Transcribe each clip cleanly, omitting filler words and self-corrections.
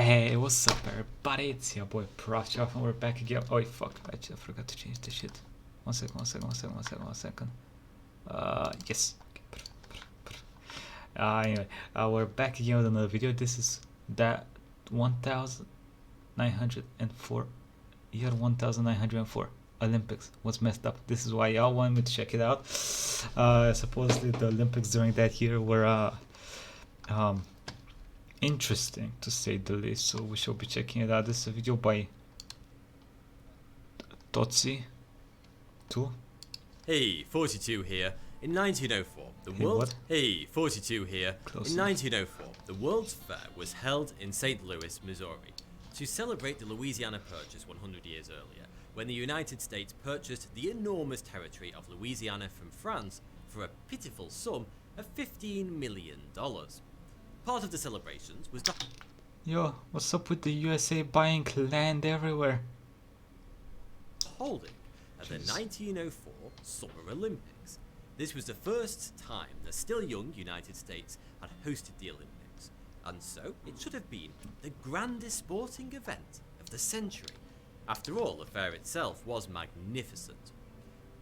Hey, what's up everybody? It's your boy Proftrof and we're back again. Oh fuck, I just forgot to change the shit. One second. Yes. Anyway, we're back again with another video. This is that 1904 year 1904 Olympics was messed up. This is why y'all wanted me to check it out. Supposedly the Olympics during that year were interesting to say the least, so we shall be checking it out. This is a video by Thoughty2. Hey, Thoughty2 here. In 1904, the Thoughty2 here. Close In 1904, the World's Fair was held in St. Louis, Missouri, to celebrate the Louisiana Purchase 100 years earlier, when the United States purchased the enormous territory of Louisiana from France for a pitiful sum of $15 million. Part of the celebrations was Yo, what's up with the USA buying land everywhere? holding at the 1904 Summer Olympics. This was the first time the still young United States had hosted the Olympics, and so it should have been the grandest sporting event of the century. After all, the fair itself was magnificent.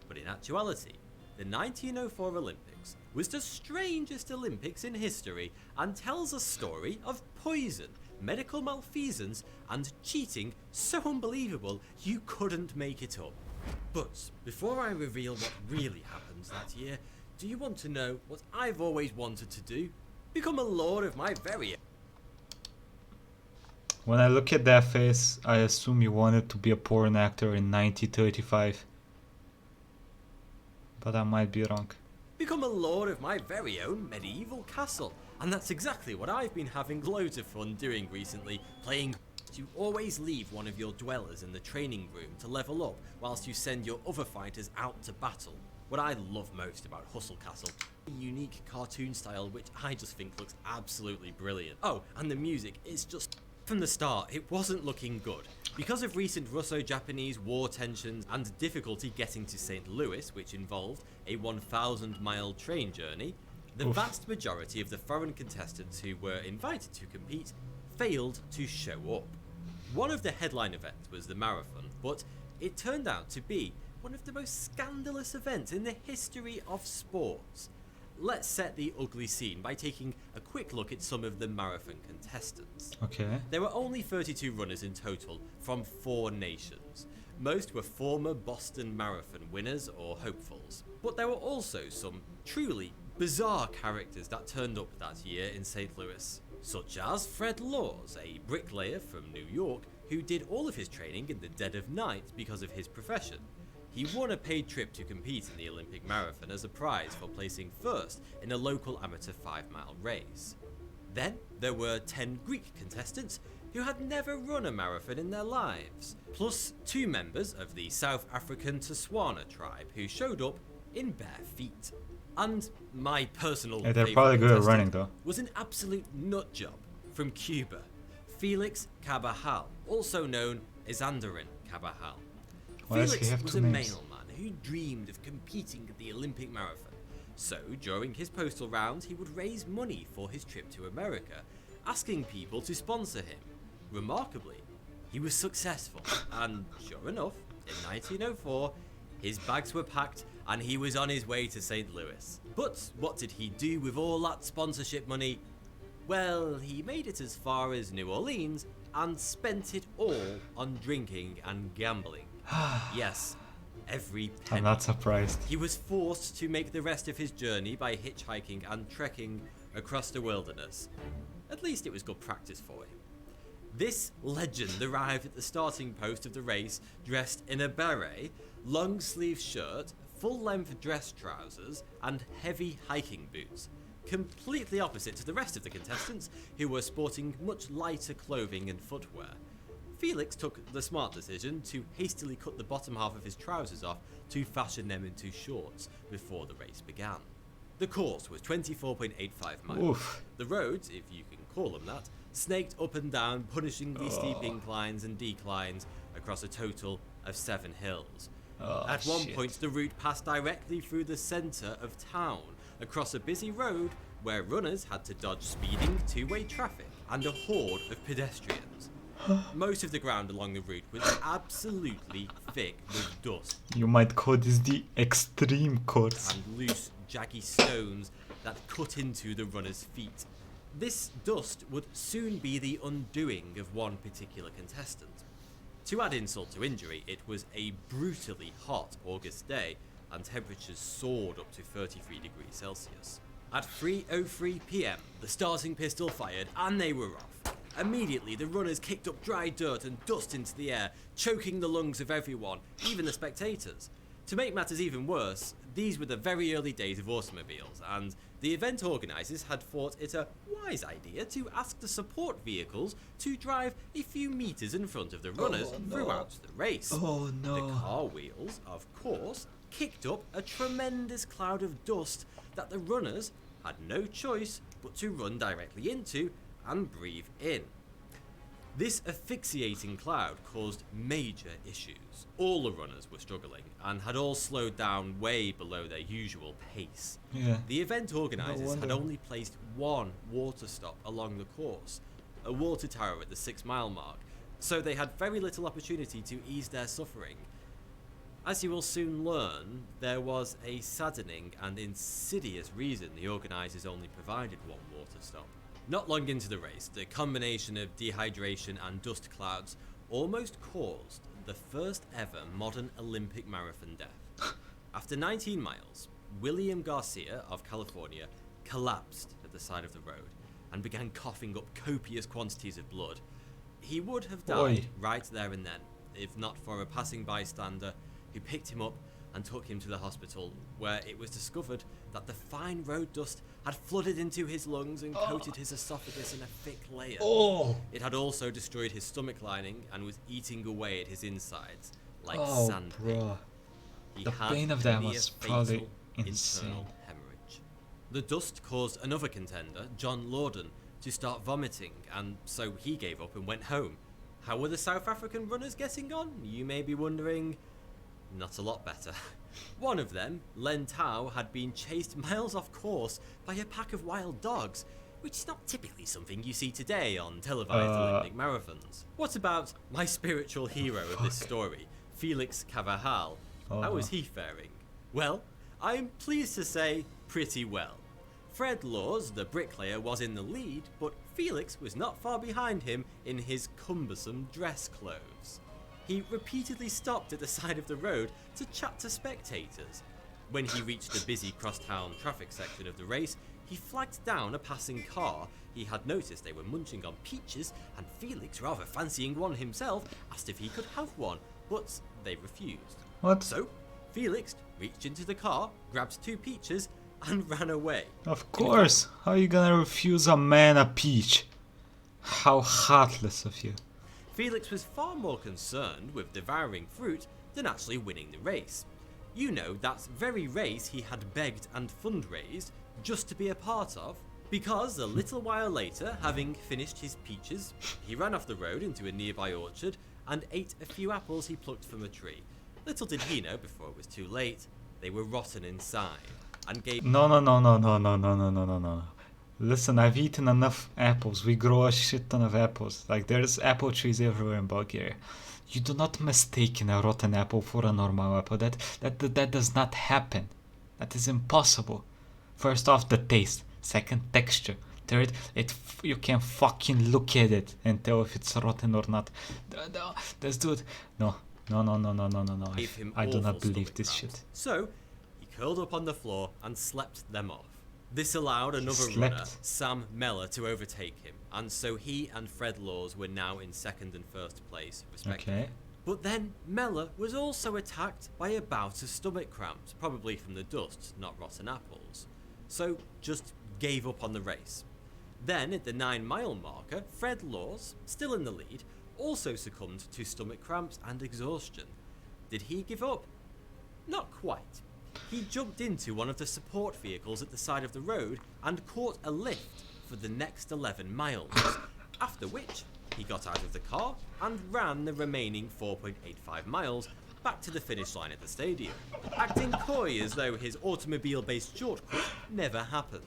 But in actuality, the 1904 Olympics was the strangest Olympics in history and tells a story of poison, medical malfeasance and cheating so unbelievable you couldn't make it up. But before I reveal what really happened that year, do you want to know what I've always wanted to do? Become a lord of my very own. When I look at that face, I assume you wanted to be a porn actor in 1935. But I might be wrong. Become a lord of my very own medieval castle. And that's exactly what I've been having loads of fun doing recently, playing. You always leave one of your dwellers in the training room to level up whilst you send your other fighters out to battle. What I love most about Hustle Castle, a unique cartoon style which I just think looks absolutely brilliant. Oh, and the music is just... From the start, it wasn't looking good. Because of recent Russo-Japanese war tensions and difficulty getting to St. Louis, which involved a 1,000-mile train journey, the vast majority of the foreign contestants who were invited to compete failed to show up. One of the headline events was the marathon, but it turned out to be one of the most scandalous events in the history of sports. Let's set the ugly scene by taking a quick look at some of the marathon contestants. Okay. There were only 32 runners in total from 4 nations. Most were former Boston Marathon winners or hopefuls. But there were also some truly bizarre characters that turned up that year in St. Louis, such as Fred Laws, a bricklayer from New York who did all of his training in the dead of night because of his profession. He won a paid trip to compete in the Olympic Marathon as a prize for placing first in a local amateur 5-mile race. Then there were 10 Greek contestants who had never run a marathon in their lives, plus 2 members of the South African Tswana tribe who showed up in bare feet. And my personal Hey, they're probably good at contestant running though. was an absolute nut job from Cuba, Felix Cabajal, also known as Andarin Cabajal. Why does he Felix have was two a names? mailman who dreamed of competing at the Olympic Marathon. So during his postal rounds, he would raise money for his trip to America, asking people to sponsor him. Remarkably, he was successful, and sure enough, in 1904, his bags were packed and he was on his way to St. Louis. But what did he do with all that sponsorship money? Well, he made it as far as New Orleans and spent it all on drinking and gambling. Yes, every penny. I'm not surprised. He was forced to make the rest of his journey by hitchhiking and trekking across the wilderness. At least it was good practice for him. This legend arrived at the starting post of the race dressed in a beret, long sleeve shirt, full length dress trousers and heavy hiking boots, completely opposite to the rest of the contestants who were sporting much lighter clothing and footwear. Felix took the smart decision to hastily cut the bottom half of his trousers off to fashion them into shorts before the race began. The course was 24.85 miles. Oof. The roads, if you can call them that, snaked up and down, punishing the steep inclines and declines across a total of 7 hills. At one point, the route passed directly through the centre of town, across a busy road where runners had to dodge speeding two-way traffic and a horde of pedestrians. Most of the ground along the route was absolutely thick with dust You might call this the extreme course. and loose, jaggy stones that cut into the runners' feet. This dust would soon be the undoing of one particular contestant. To add insult to injury, it was a brutally hot August day, and temperatures soared up to 33 degrees Celsius. At 3:03 PM, the starting pistol fired and they were off. Immediately, the runners kicked up dry dirt and dust into the air, choking the lungs of everyone, even the spectators. To make matters even worse, these were the very early days of automobiles, and the event organisers had thought it a wise idea to ask the support vehicles to drive a few metres in front of the runners throughout the race. Oh The no. car wheels, of course, kicked up a tremendous cloud of dust that the runners had no choice but to run directly into and breathe in. This asphyxiating cloud caused major issues. All the runners were struggling and had all slowed down way below their usual pace. Yeah. The event organisers had wonder. only placed one water stop along the course, a water tower at the 6-mile mark, so they had very little opportunity to ease their suffering. As you will soon learn, there was a saddening and insidious reason the organisers only provided one water stop. Not long into the race, the combination of dehydration and dust clouds almost caused the first ever modern Olympic marathon death. After 19 miles, William Garcia of California collapsed at the side of the road and began coughing up copious quantities of blood. He would have died Oi. right there and then, if not for a passing bystander who picked him up and took him to the hospital, where it was discovered that the fine road dust had flooded into his lungs and coated his esophagus in a thick layer. Oh. It had also destroyed his stomach lining and was eating away at his insides like Oh, sandpaper. bro. He The had pain of that near was fatal probably insane. internal hemorrhage. The dust caused another contender, John Lorden, to start vomiting, and so he gave up and went home. How were the South African runners getting on? You may be wondering. Not a lot better. One of them, Len Tao, had been chased miles off course by a pack of wild dogs, which is not typically something you see today on televised Olympic marathons. What about my spiritual hero of this story, Felix Carvajal? How was he faring? Well, I'm pleased to say pretty well. Fred Laws, the bricklayer, was in the lead, but Felix was not far behind him in his cumbersome dress clothes. He repeatedly stopped at the side of the road to chat to spectators. When he reached the busy crosstown traffic section of the race, he flagged down a passing car. He had noticed they were munching on peaches, and Felix, rather fancying one himself, asked if he could have one, but they refused. What? So, Felix reached into the car, grabbed 2 peaches, and ran away. Of course. How are you gonna refuse a man a peach? How heartless of you. Felix was far more concerned with devouring fruit than actually winning the race. You know, that very race he had begged and fundraised just to be a part of, because a little while later, having finished his peaches, he ran off the road into a nearby orchard and ate a few apples he plucked from a tree. Little did he know, before it was too late, they were rotten inside, and gave... No. Listen, I've eaten enough apples. We grow a shit ton of apples. Like, there's apple trees everywhere in Bulgaria. You do not mistake a rotten apple for a normal apple. That does not happen. That is impossible. First off, the taste. Second, texture. Third, you can fucking look at it and tell if it's rotten or not. This dude... No. gave him I do not awful believe stomach this cramps. shit. So, he curled up on the floor and slept them off. This allowed another slept. runner, Sam Meller, to overtake him, and so he and Fred Laws were now in 2nd and 1st place, respectively. Okay. But then Meller was also attacked by a bout of stomach cramps, probably from the dust, not rotten apples. So just gave up on the race. Then at the 9-mile marker, Fred Laws, still in the lead, also succumbed to stomach cramps and exhaustion. Did he give up? Not quite. He jumped into one of the support vehicles at the side of the road and caught a lift for the next 11 miles, after which he got out of the car and ran the remaining 4.85 miles back to the finish line at the stadium, acting coy as though his automobile-based shortcut never happened.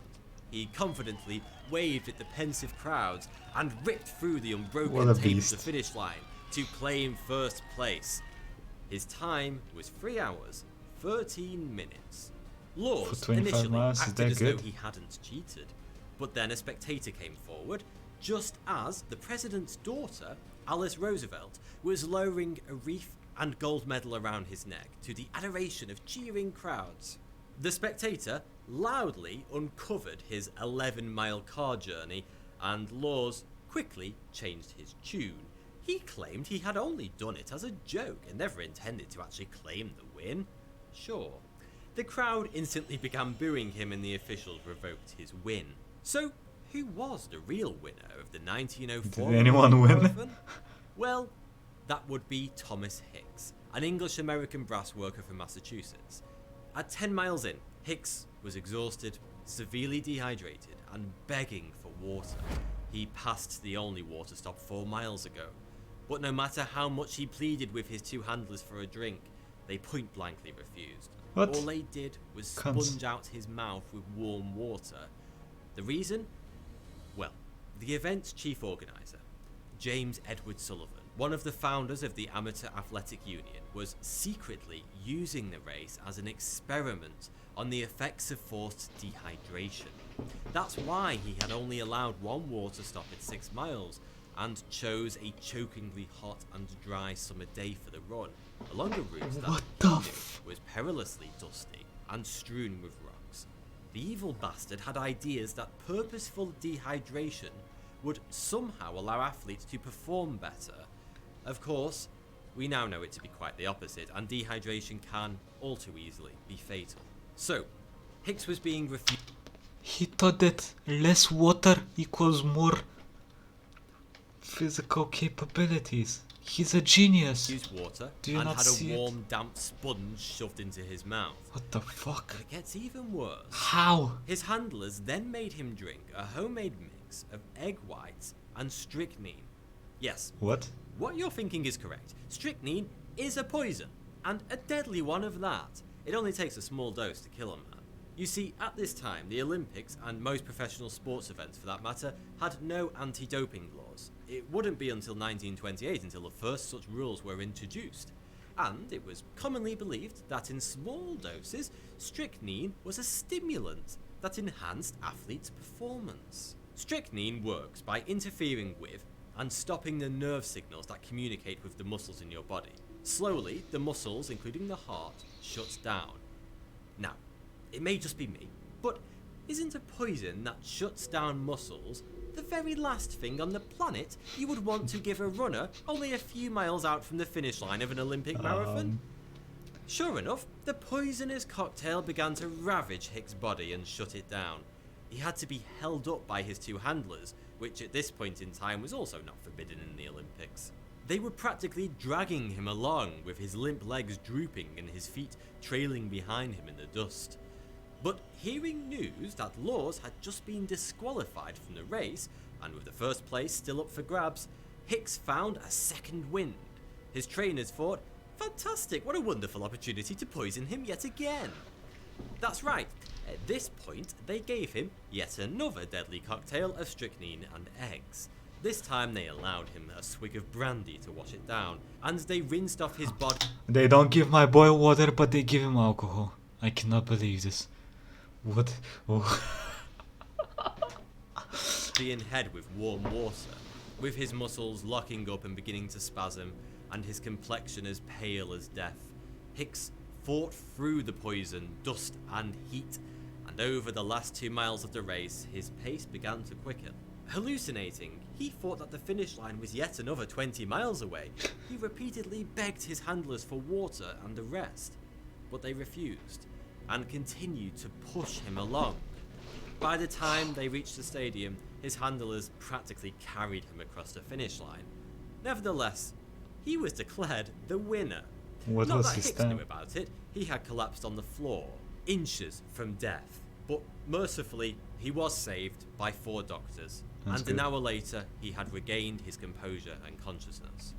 He confidently waved at the pensive crowds and ripped through the What unbroken a tape of the beast. finish line to claim first place. His time was 3 hours, 13 minutes. Laws For 25 initially miles, is acted that as good? though he hadn't cheated, but then a spectator came forward just as the president's daughter, Alice Roosevelt, was lowering a wreath and gold medal around his neck to the adoration of cheering crowds. The spectator loudly uncovered his 11-mile car journey, and Laws quickly changed his tune. He claimed he had only done it as a joke and never intended to actually claim the win. Sure. The crowd instantly began booing him and the officials revoked his win. So, who was the real winner of the 1904 Did anyone win? marathon? Well, that would be Thomas Hicks, an English-American brass worker from Massachusetts. At 10 miles in, Hicks was exhausted, severely dehydrated, and begging for water. He passed the only water stop 4 miles ago. But no matter how much he pleaded with his two handlers for a drink, they point-blankly refused. What? All they did was Cunts. sponge out his mouth with warm water. The reason? Well, the event's chief organiser, James Edward Sullivan, one of the founders of the Amateur Athletic Union, was secretly using the race as an experiment on the effects of forced dehydration. That's why he had only allowed one water stop at 6 miles and chose a chokingly hot and dry summer day for the run, along a route that What he the knew f- was perilously dusty and strewn with rocks. The evil bastard had ideas that purposeful dehydration would somehow allow athletes to perform better. Of course, we now know it to be quite the opposite, and dehydration can, all too easily, be fatal. So, Hicks was being refused He thought that less water equals more physical capabilities. He's a genius. water Do you and not had see a it? warm, damp sponge shoved into his mouth. What the fuck? But it gets even worse. How? His handlers then made him drink a homemade mix of egg whites and strychnine. Yes, What? what you're thinking is correct. Strychnine is a poison, and a deadly one of that. It only takes a small dose to kill a man. You see, at this time, the Olympics, and most professional sports events for that matter, had no anti-doping laws. It wouldn't be until 1928 until the first such rules were introduced. And it was commonly believed that in small doses, strychnine was a stimulant that enhanced athletes' performance. Strychnine works by interfering with and stopping the nerve signals that communicate with the muscles in your body. Slowly, the muscles, including the heart, shuts down. Now, it may just be me, but isn't a poison that shuts down muscles the very last thing on the planet you would want to give a runner only a few miles out from the finish line of an Olympic marathon? Sure enough, the poisonous cocktail began to ravage Hicks' body and shut it down. He had to be held up by his two handlers, which at this point in time was also not forbidden in the Olympics. They were practically dragging him along, with his limp legs drooping and his feet trailing behind him in the dust. But hearing news that Laws had just been disqualified from the race, and with the first place still up for grabs, Hicks found a second wind. His trainers thought, fantastic, what a wonderful opportunity to poison him yet again. That's right, at this point they gave him yet another deadly cocktail of strychnine and eggs. This time they allowed him a swig of brandy to wash it down, and they rinsed off his body They don't give my boy water, but they give him alcohol. I cannot believe this. What? Oh. and head with warm water, with his muscles locking up and beginning to spasm, and his complexion as pale as death. Hicks fought through the poison, dust and heat, and over the last 2 miles of the race, his pace began to quicken. Hallucinating, he thought that the finish line was yet another 20 miles away. He repeatedly begged his handlers for water and a rest, but they refused, and continued to push him along. By the time they reached the stadium, his handlers practically carried him across the finish line. Nevertheless, he was declared the winner. What Not was that his Hicks time? knew about it, he had collapsed on the floor, inches from death. But mercifully, he was saved by 4 doctors, That's and good. an hour later, he had regained his composure and consciousness.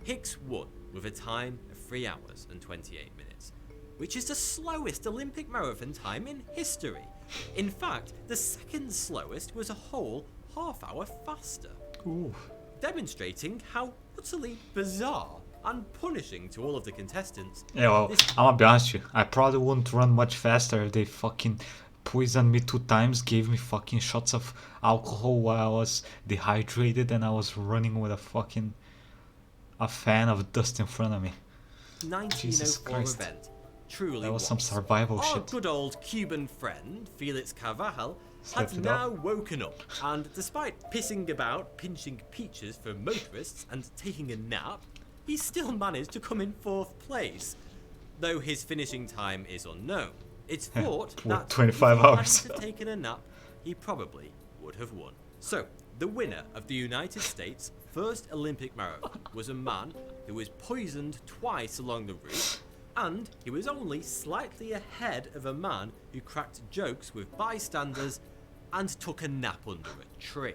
Hicks won with a time of 3 hours and 28 minutes, which is the slowest Olympic marathon time in history. In fact, the second slowest was a whole half hour faster, Ooh. demonstrating how utterly bizarre and punishing to all of the contestants. Yeah, well, this I'm gonna be honest with you. I probably wouldn't run much faster if they fucking poisoned me 2 times, gave me fucking shots of alcohol while I was dehydrated, and I was running with a fan of dust in front of me. Jesus 1904 Christ. event truly That was some survival Our shit. good old Cuban friend, Felix Carvajal, Slept had it now off. woken up, and despite pissing about, pinching peaches for motorists, and taking a nap, he still managed to come in 4th place. Though his finishing time is unknown, it's thought What, that 25 if he hours? hadn't have taken a nap, he probably would have won. So, the winner of the United States' first Olympic marathon was a man who was poisoned twice along the route, and he was only slightly ahead of a man who cracked jokes with bystanders and took a nap under a tree.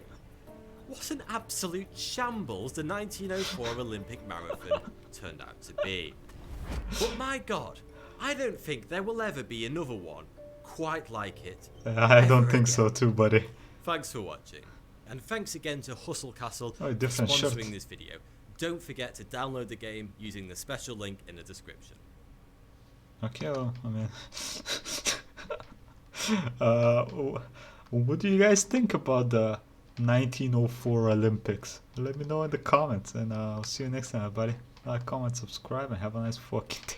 What an absolute shambles the 1904 Olympic marathon turned out to be. But my god, I don't think there will ever be another one quite like it. I don't ever think again. so too, buddy. Thanks for watching, and thanks again to Hustle Castle Oh, for different shirt. sponsoring this video. Don't forget to download the game using the special link in the description. Okay, well, I mean, what do you guys think about the 1904 Olympics? Let me know in the comments, and I'll see you next time, everybody. Like, comment, subscribe, and have a nice fucking day.